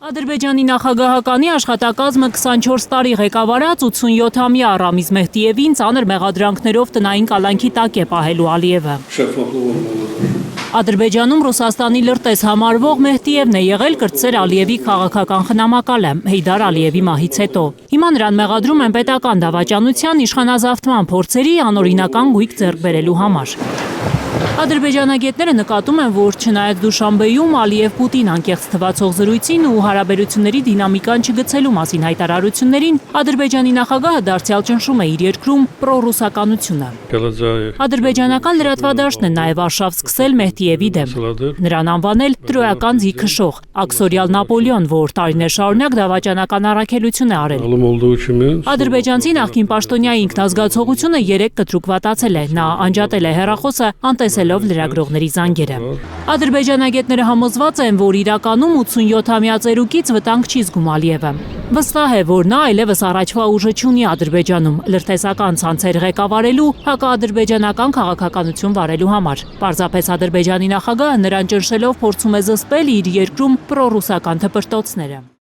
Ադրբեջանի նախագահականի աշխատակազմը 24 տարի ղեկավարած 87-ամյա Ռամիզ Մեհդիևին ծանր մեղադրանքներով տնային կալանքի տակ է պահելու Ալիևը։ Ադրբեջանում Ռուսաստանի լրտես համարվող Մեհդիևն է եղել կրտսեր Ալիևի քաղաքական խնամակալը Հեյդար Ալիևի մահից հետո։ Հիմա նրան մեղադրում են պետական դավաճանության, իշխանազավթման փորձերի անօրինական գույք ձեռք բերելու համար։ Ադրբեջանագետները նկատում են, որ չնայած Դուշանբեում Ալիև-Պուտին անկեղծ թվացող զրույցին ու հարաբերությունների դինամիկան չգցելու մասին հայտարարություններին, Ադրբեջանի նախագահը դարձյալ ճնշում է իր երկրում պրոռուսականությունը։ Ադրբեջանական լրատվադաշտն է նաև արշավ սկսել Մեհդիևի դեմ։ Նրան անվանել տրոյական ձի քշող, աքսորիալ Նապոլեոն, որ տարիներ շարունակ դավաճանական առաքելություն է արել։ Ադրբեջանցի նախկին պաշտոնյայի ինքնազգացողությունը 3 կտրուկ վատացել է, նա անջատել է հեռախոսը, անտեսելով լրագրողների զանգերը։ Ադրբեջանագետները համոզված են, որ իրականում 87-ամյա ծերուկից վտանգ չի զգում Ալիևը։ Վստահ է, որ նա այլևս առաջվա ուժը չունի Ադրբեջանում լրտեսական ցանցեր ղեկավարելու, հակաադրբեջանական քաղաքականություն վարելու համար։ Պարզապես Ադրբեջանի նախագահը նրան ճնշելով փորձում է զսպել իր երկրում պրոռուսական թպրտոցները։